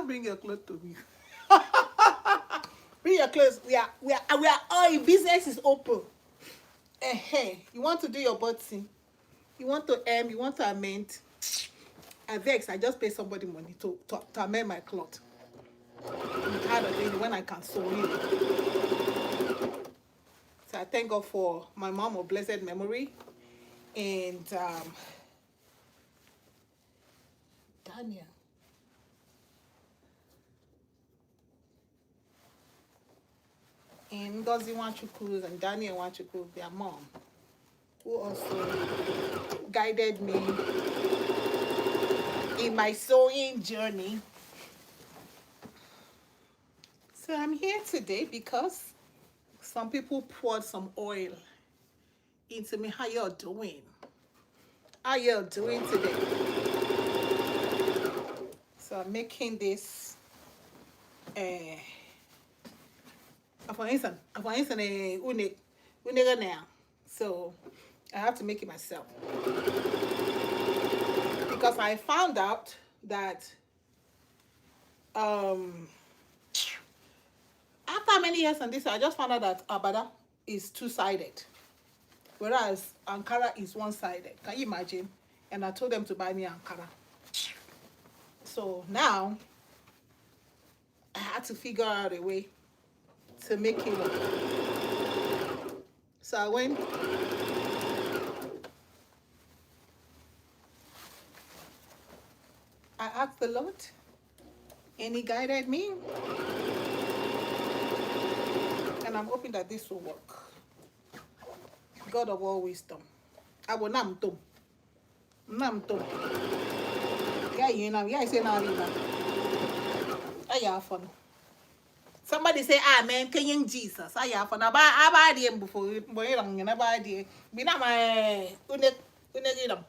Bring your clothes to me. Bring your clothes. We are all in business is open. Hey, you want to do your body? You want to you want to amend? I vex. I just pay somebody money to amend my cloth. I'm tired of it when I can sew it. So I thank God for my mom of blessed memory and Daniel. And Ngozi Nwachukwu and Daniel Nwachukwu, their mom, who also guided me in my sewing journey. So I'm here today because some people poured some oil into me. How y'all doing? How y'all doing today? So I'm making this for instance, now. So I have to make it myself. Because I found out that after many years on this, I just found out that Abada is two-sided, whereas Ankara is one-sided. Can you imagine? And I told them to buy me Ankara. So now I had to figure out a way to make it work. So I asked the Lord, and He guided me. And I'm hoping that this will work. God of all wisdom. I will namto. Yeah, you know, yeah, I say now. I have fun. Somebody say, Amen, Kenyan Jesus. I have fun. I buy before boy long and I buy the. Be not my unegidam.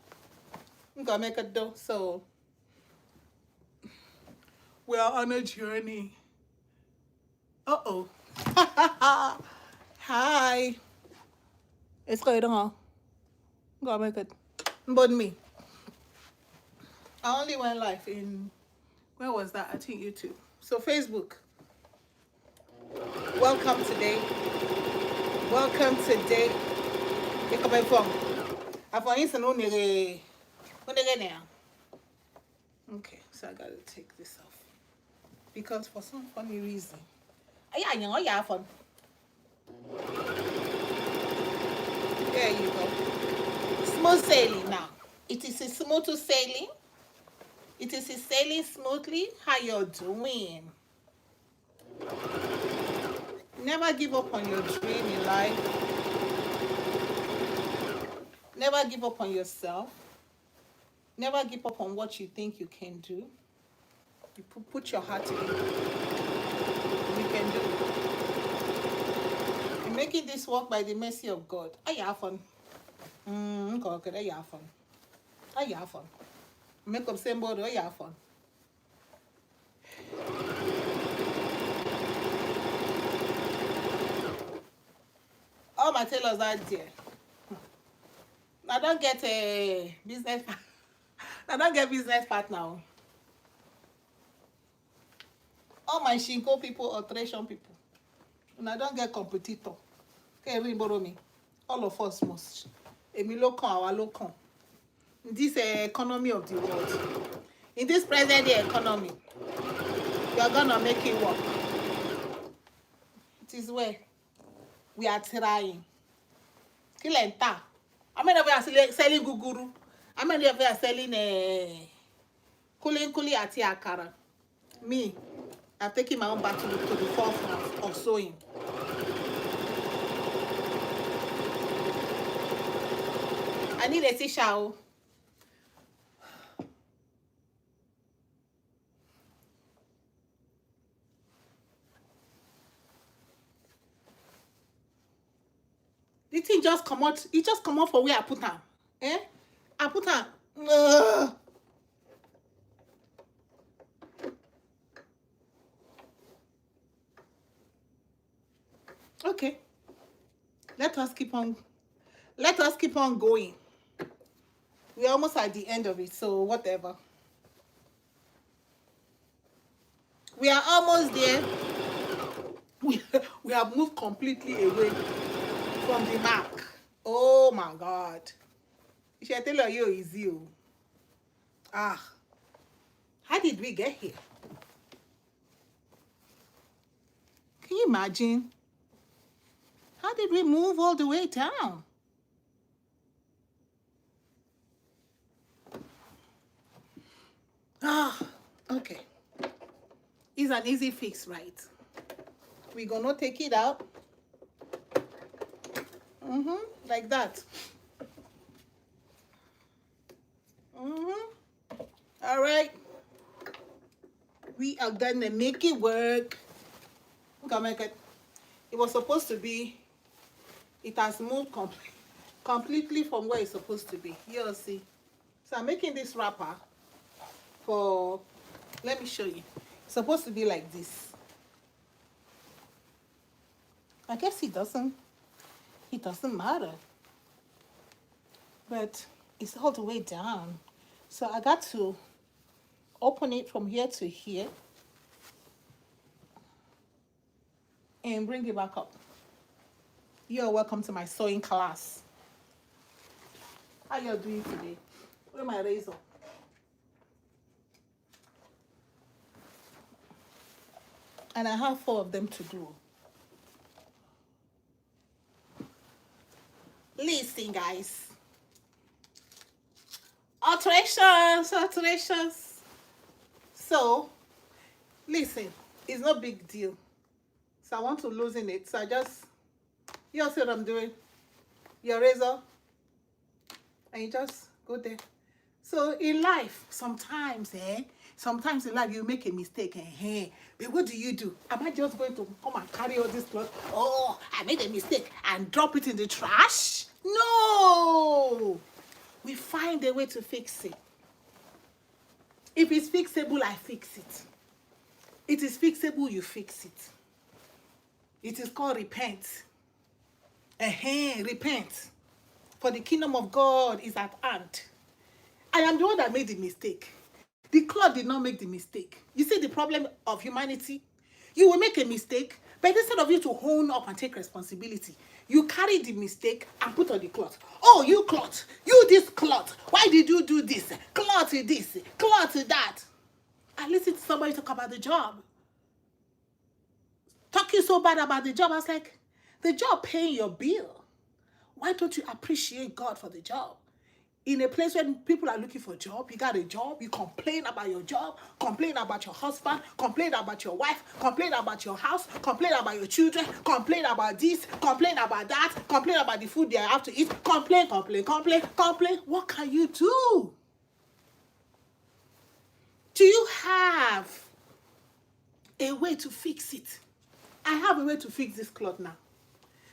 I'm gonna make a dough. So we are on a journey. Uh-oh. Hi. It's going on. I'm gonna make it. But me. I only went live in, where was that? I think YouTube. So Facebook. Welcome today. Welcome today. You're coming from. I'm for instance, now. Okay, so I gotta take this off. Because for some funny reason. Yeah, fun. There you go. Smooth sailing now. It is a smooth sailing. It is sailing smoothly. How you're doing? Never give up on your dream in life. Never give up on yourself. Never give up on what you think you can do. You put your heart in it. You can do it. You're making this work by the mercy of God. I have fun. Okay, I have fun. I have fun. Make up same body. I have fun. All my tailors are there. I don't get a business. I don't get business partner. All my Shinko people, Alteration people. And I don't get competitor. Okay, everybody borrow me. All of us must. Emi lokan, our lokan. In this economy of the world. In this present day economy. We are gonna make it work. It is where we are trying. Kilenta. How many of you are selling guguru? How many of you are selling kuli ati akara? Me, I'm taking my own battle to the forefront of sewing. I need a t-shirt. The thing just come out. It just come out for where I put her. I put her. Okay. Let us keep on going. We're almost at the end of it, so whatever. We are almost there. We have moved completely away from the mark. Oh my God. You should tell you easy. Ah, how did we get here? Can you imagine? How did we move all the way down? Ah, okay. It's an easy fix, right? We're gonna take it out. Like that. All right. We are gonna make it work. We're gonna make it. It was supposed to be. It has moved completely from where it's supposed to be. You'll see. So I'm making this wrapper for. Let me show you. It's supposed to be like this. I guess it doesn't matter. But it's all the way down. So I got to open it from here to here and bring it back up. You're welcome to my sewing class. How y'all doing today? Where's my razor? And I have 4 of them to do. Listen, guys. Alterations. So, listen, it's no big deal. So I want to loosen it. So I just, you all see what I'm doing? Your razor. And you just go there. So in life, sometimes in life you make a mistake. But what do? Am I just going to come and carry all this cloth? Oh, I made a mistake and drop it in the trash? No! We find a way to fix it. If it's fixable, I fix it. It is fixable, you fix it. It is called repent. Repent. For the kingdom of God is at hand. I am the one that made the mistake. The cloth did not make the mistake. You see the problem of humanity? You will make a mistake, but instead of you to own up and take responsibility, you carry the mistake and put on the cloth. Oh, you cloth. You this cloth. Why did you do this? Cloth this. Cloth that. I listened to somebody talk about the job. Talking so bad about the job. I was like, the job paying your bill. Why don't you appreciate God for the job? In a place where people are looking for a job, you got a job, you complain about your job, complain about your husband, complain about your wife, complain about your house, complain about your children, complain about this, complain about that, complain about the food they have to eat, complain. What can you do? Do you have a way to fix it? I have a way to fix this cloth now.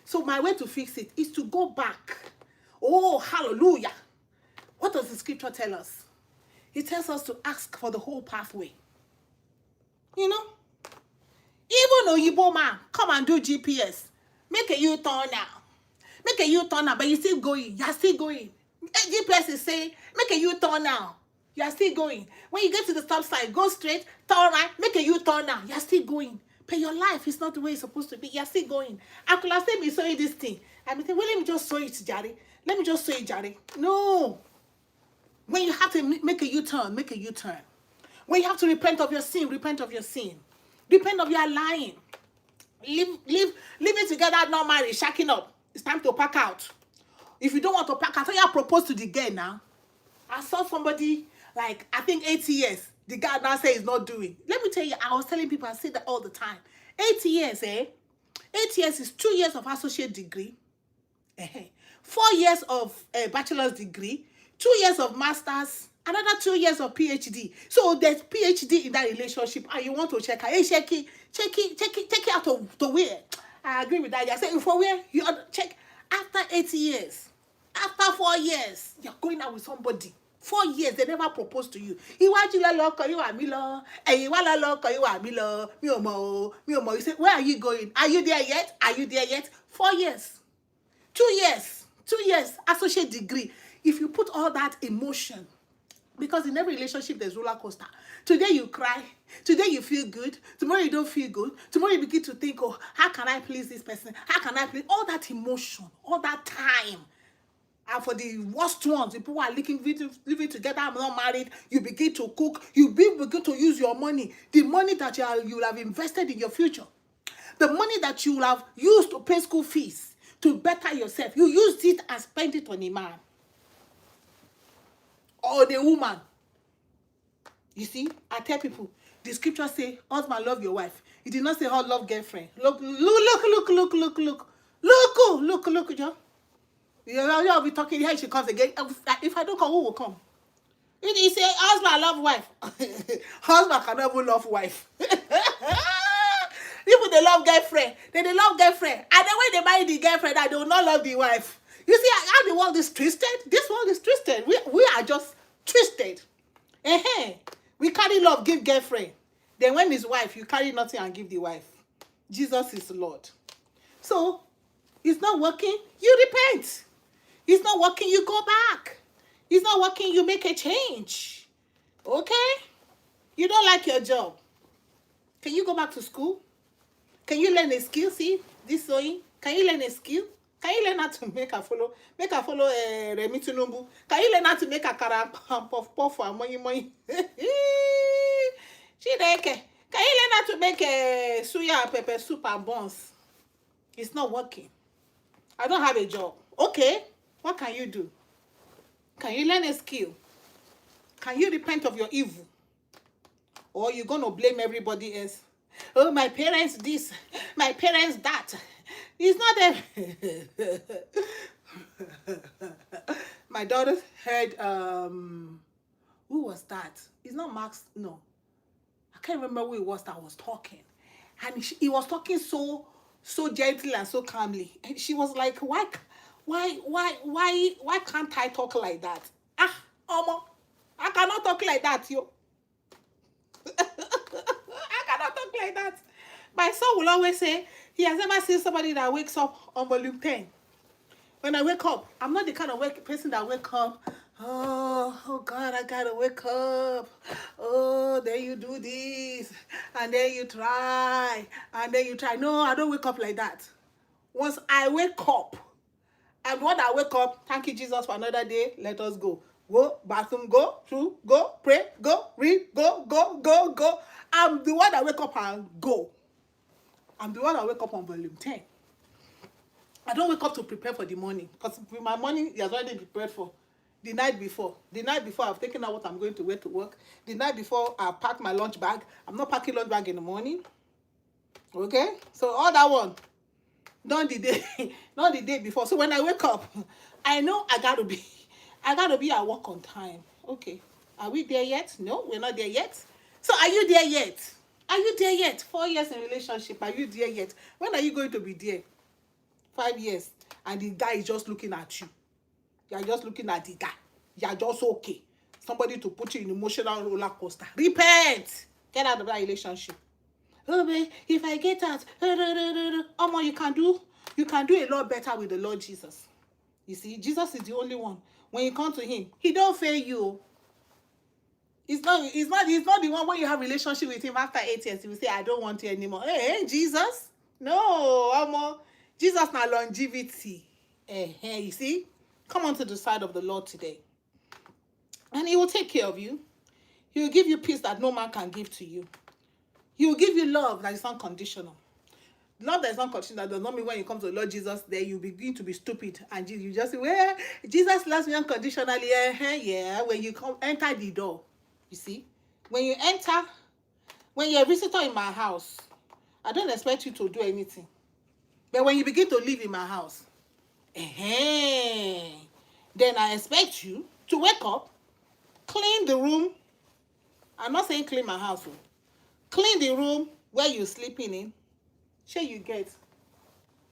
So my way to fix it is to go back. Oh, hallelujah. What does the scripture tell us? It tells us to ask for the whole pathway. You know? Even Oyibo man, come and do GPS. Make a U-turn now. Make a U-turn now, but you're still going. You're still going. GPS is saying, make a U-turn now. You're still going. When you get to the stop sign, go straight, turn right, make a U-turn now. You're still going. But your life is not the way it's supposed to be. You're still going. I could have said me sewing this thing. I'm thinking, well, let me just sew it, Jari. Let me just sew it, Jari. No. When you have to make a U-turn, make a U-turn. When you have to repent of your sin, repent of your sin. Repent of your lying. Living together, not married, shacking up. It's time to pack out. If you don't want to pack out, I propose to the girl now. I saw somebody, like, I think 80 years. The guy now says he's not doing. Let me tell you, I was telling people, I say that all the time. 80 years, 8 years is 2 years of associate degree. 4 years of bachelor's degree. 2 years of master's, another 2 years of PhD. So there's PhD in that relationship, and you want to check her. Hey, check it out to where? I agree with that. I say, for where? You check after 80 years. After 4 years, you're going out with somebody. 4 years, they never proposed to you. You say, where are you going? Are you there yet? 4 years. 2 years. 2 years, associate degree. If you put all that emotion, because in every relationship there's roller coaster. Today you cry, Today you feel good, tomorrow you don't feel good. Tomorrow you begin to think, oh, how can I please this person? How can I please? All that emotion, all that time. And for the worst ones, the people who are living together, I'm not married, you begin to cook, you begin to use your money, the money that you will have invested in your future, the money that you will have used to pay school fees, to better yourself. You used it and spent it on a man or the woman. You see, I tell people, the scripture say, husband, love your wife. It did not say, oh, love girlfriend. Look, John. You'll be talking here, she comes again. If I don't come, who will come? He say, husband, love wife. Husband cannot even love wife. People, they love girlfriend. They love girlfriend. And then when they marry the girlfriend, they will not love the wife. You see how the world is twisted? This world is twisted. We are just twisted. We carry love, give girlfriend. Then when it's wife, you carry nothing and give the wife. Jesus is Lord. So, it's not working, you repent. It's not working, you go back. It's not working, you make a change. Okay? You don't like your job. Can you go back to school? Can you learn a skill? See, this sewing. Can you learn a skill? Can you learn how to make a follow Remi Tunumbu? Can you learn how to make a puff for money? Can you learn how to make a suya and pepper soup and buns? It's not working. I don't have a job. Okay, what can you do? Can you learn a skill? Can you repent of your evil? Or you're going to blame everybody else? Oh, my parents this, my parents that. It's not a... My daughter heard, who was that? It's not Max, no. I can't remember who it was that was talking. And he was talking so gently and so calmly. And she was like, why can't I talk like that? Omo, I cannot talk like that, yo. I cannot talk like that. My son will always say, he has never seen somebody that wakes up on volume 10. When I wake up, I'm not the kind of person that wake up, oh God, I gotta wake up. Oh, then you do this, and then you try, and then you try. No, I don't wake up like that. Once I wake up, and when I wake up, thank you, Jesus, for another day, let us go. Go, bathroom, go, through, go, pray, go, read, go. I'm the one that wake up and go. I'm the one that wake up on volume 10. I don't wake up to prepare for the morning, because my morning is already prepared for the night before. The night before, I've taken out what I'm going to wear to work. The night before, I've packed my lunch bag. I'm not packing lunch bag in the morning. Okay? So all that one, not the day before. So when I wake up, I know I gotta be at work on time. Okay. Are we there yet? No, we're not there yet. So are you there yet? Are you there yet? 4 years in relationship, are you there yet? When are you going to be there? 5 years. And the guy is just looking at you. You're just looking at the guy. You're just okay. Somebody to put you in emotional roller coaster. Repent. Get out of that relationship. Oh, babe, if I get out, you can do a lot better with the Lord Jesus. You see, Jesus is the only one. When you come to him, he don't fail you. He's not the one when you have relationship with him after 8 years. He will say, I don't want you anymore. Hey, Jesus. No, Jesus na longevity. You see? Come on to the side of the Lord today. And he will take care of you. He will give you peace that no man can give to you. He will give you love that is unconditional. Love that is unconditional does not mean when you come to the Lord Jesus, then you begin to be stupid. And you just say, well, Jesus loves me unconditionally. Yeah, when you enter the door. You see? When you're a visitor in my house, I don't expect you to do anything. But when you begin to live in my house, then I expect you to wake up, clean the room. I'm not saying clean my house. Clean the room where you're sleeping in. Sure you get.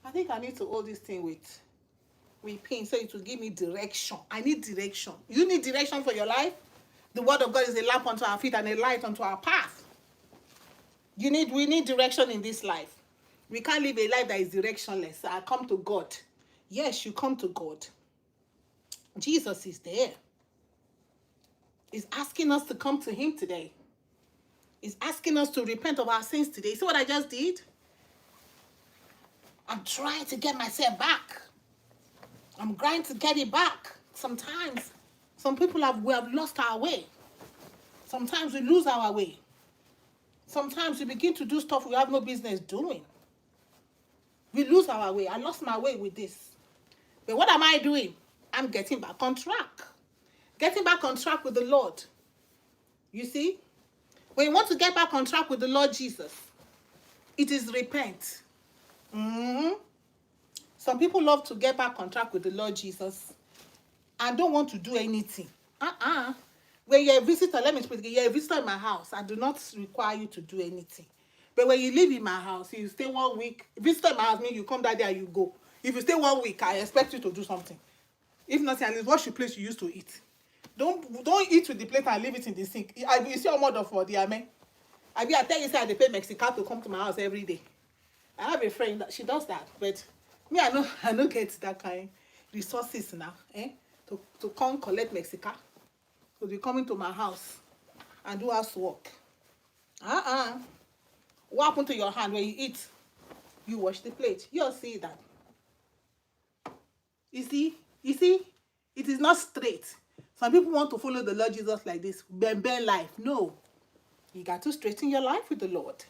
I think I need to hold this thing with pin so it will give me direction. I need direction. You need direction for your life? The word of God is a lamp unto our feet and a light unto our path. We need direction in this life. We can't live a life that is directionless. I come to God. Yes, you come to God. Jesus is there. He's asking us to come to him today. He's asking us to repent of our sins today. See what I just did? I'm trying to get myself back. I'm trying to get it back. Sometimes, we have lost our way. Sometimes we lose our way. Sometimes we begin to do stuff we have no business doing. We lose our way. I lost my way with this. But what am I doing? I'm getting back on track. Getting back on track with the Lord. You see? When you want to get back on track with the Lord Jesus, it is repent. Some people love to get back on track with the Lord Jesus and don't want to do anything. When you're a visitor, let me explain. You're a visitor in my house. I do not require you to do anything. But when you live in my house, you stay 1 week. Visitor in my house means you come that day and you go. If you stay 1 week, I expect you to do something. If not, at least wash the place you used to eat. Don't eat with the plate and leave it in the sink. You see your mother for the amen. I tell you, say I pay Mexican to come to my house every day. I have a friend that she does that, but me, I don't get that kind resources now, to come collect Mexican. So they come into my house and do housework. What happened to your hand when you eat? You wash the plate. You'll see that. You see, it is not straight. Some people want to follow the Lord Jesus like this, bang life. No, you got to straighten your life with the Lord.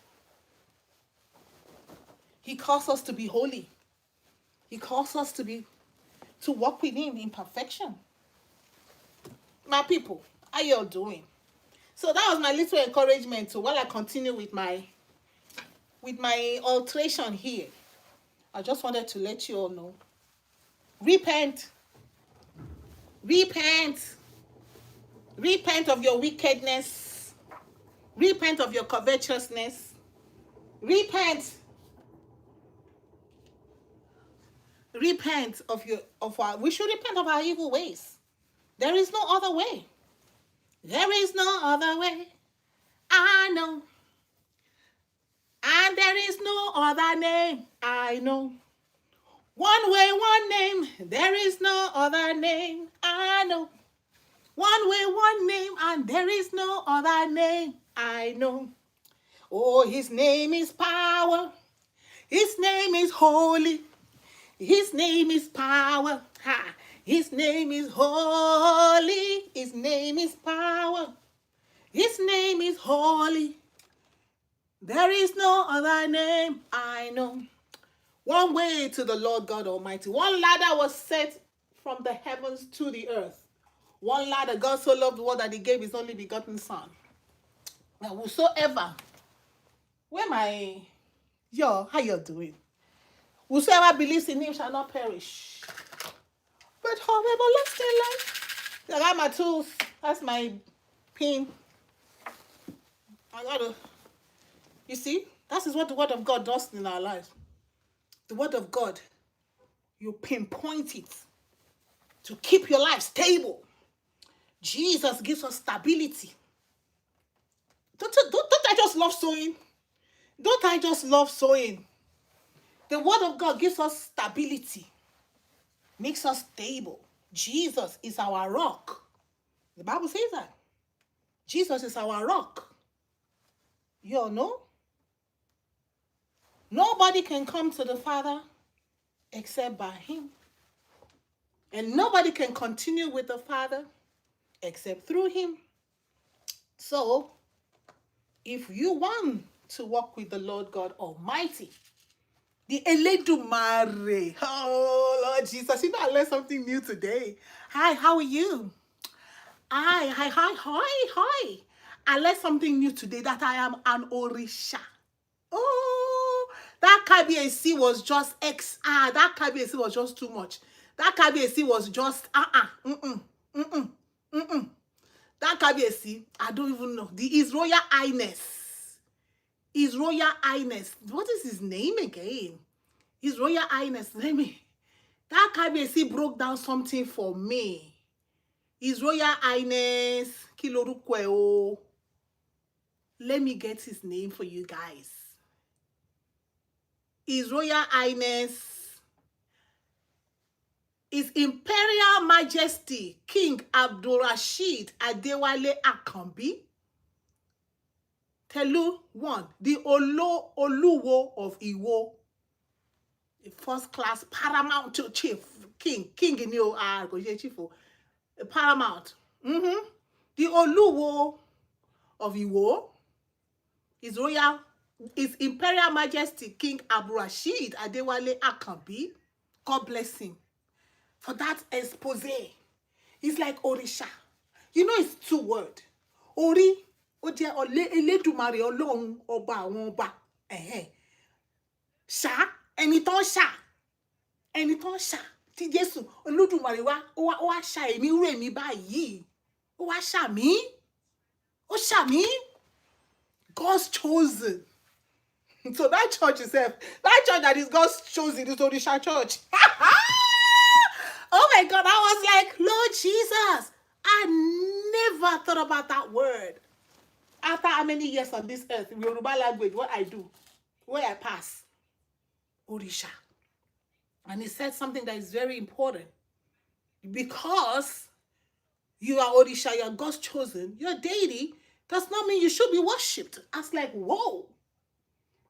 He calls us to be holy. He calls us to walk with Him in perfection. My people, how you all doing? So that was my little encouragement to while I continue with my alteration here. I just wanted to let you all know. Repent. Repent. Repent of your wickedness. Repent of your covetousness. Repent. Repent we should repent of our evil ways. There is no other way. There is no other way. I know. And there is no other name. I know. One way, one name. There is no other name. I know. One way, one name. And there is no other name. I know. Oh, His name is power. His name is holy. His name is power. His name is holy. His name is power. His name is holy. There is no other name I know. One way to the Lord God Almighty. One ladder was set from the heavens to the earth. One ladder. God so loved the world that He gave His only begotten Son. Now, whosoever, how you doing? Whosoever believes in Him shall not perish, but have everlasting life. I got my tools. That's my pin. You see, that is what the Word of God does in our lives. The Word of God, you pinpoint it to keep your life stable. Jesus gives us stability. Don't I just love sowing? Don't I just love sowing? The Word of God gives us stability, makes us stable. Jesus is our rock. The Bible says that. Jesus is our rock. You all know? Nobody can come to the Father except by Him. And nobody can continue with the Father except through Him. So, if you want to walk with the Lord God Almighty, the Eledumare. Oh, Lord Jesus. You know, I learned something new today. Hi, how are you? Hi. I learned something new today, that I am an Orisha. Oh, that KBAC was just that KBAC was just too much. That KBAC was just, That KBAC, I don't even know. His Royal Highness. His Royal Highness. What is his name again? His Royal Highness. That KBAC broke down something for me. His Royal Highness. Kilorukweo. Let me get his name for you guys. His Royal Highness. His Imperial Majesty King Abdulrasheed Adewale Akanbi. Telu one, the Oluwo of Iwo, a first class paramount chief, king in your chief, paramount. The Oluwo of Iwo, His Imperial Majesty King Abdulrasheed Adewale Akanbi, God bless him for that expose. It's like Orisha. You know it's two words. Ori, ó jẹ́ Elédùmarè Ọlọ́run ọba àwọn ọba. Ṣá, ẹni tó ń ṣá. Ẹni tó ń ṣá. Tí Jésù Olódùmarè wá, ó wá ṣá èmi rú èmi báyìí. Ó wá ṣá mí. Ó ṣá mí. God's chosen. So that church itself, that church that is God's chosen is Orisha church. Oh my God, I was like, Lord Jesus, I never thought about that word. After how many years on this earth, in Yoruba language, what I do, where I pass, Orisha. And he said something that is very important. Because you are Orisha, you are God's chosen, your deity does not mean you should be worshipped. I was like, whoa.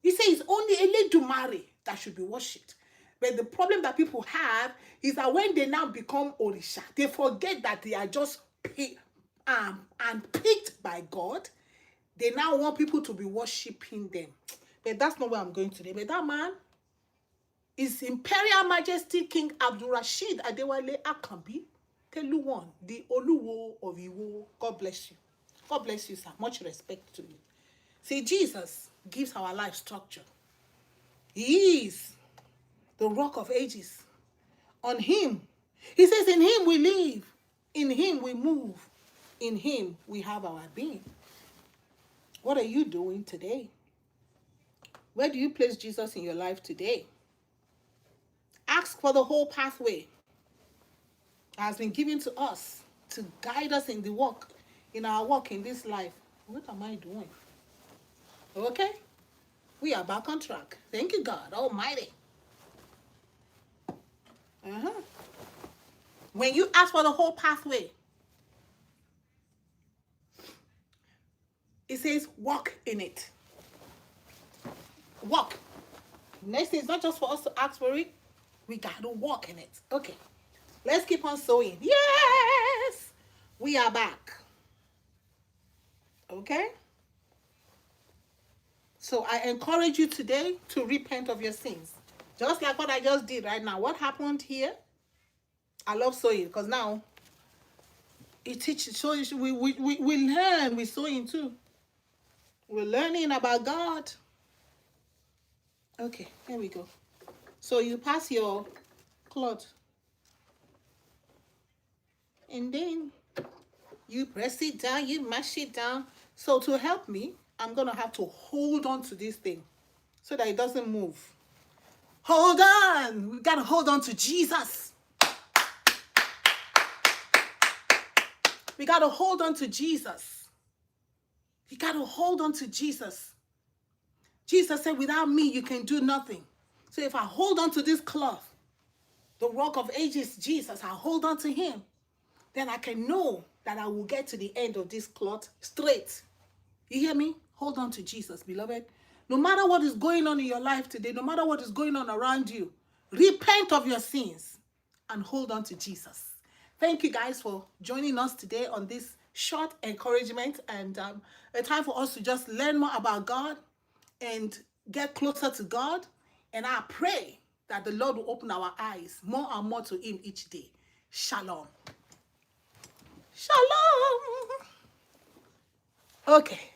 He says it's only Eledumare that should be worshipped. But the problem that people have is that when they now become Orisha, they forget that they are just picked by God. They now want people to be worshipping them. But that's not where I'm going today. But that man is Imperial Majesty King Abdulrasheed Adewale Akanbi, Telu1, the Oluwo of Iwo. God bless you. God bless you, sir. Much respect to you. See, Jesus gives our life structure. He is the rock of ages. On him, he says, in him we live, in him we move, in him we have our being. What are you doing today? Where do you place Jesus in your life today? Ask for the whole pathway that has been given to us to guide us in the walk, in our walk in this life. What am I doing? Okay? We are back on track. Thank you, God Almighty. When you ask for the whole pathway, it says walk in it. Walk. Next thing is not just for us to ask for it. We got to walk in it. Okay. Let's keep on sowing. Yes. We are back. Okay. So I encourage you today to repent of your sins. Just like what I just did right now. What happened here? I love sowing because now it teaches. So we learn with sowing too. We're learning about God. Okay, here we go. So you pass your cloth. And then you press it down, you mash it down. So to help me, I'm going to have to hold on to this thing so that it doesn't move. Hold on. We got to hold on to Jesus. We got to hold on to Jesus. You got to hold on to Jesus. Jesus said, without me, you can do nothing. So if I hold on to this cloth, the rock of ages, Jesus, I hold on to him, then I can know that I will get to the end of this cloth straight. You hear me? Hold on to Jesus, beloved. No matter what is going on in your life today, no matter what is going on around you, repent of your sins and hold on to Jesus. Thank you guys for joining us today on this short encouragement and a time for us to just learn more about God and get closer to God. And I pray that the Lord will open our eyes more and more to him each day. Shalom. Shalom. Okay.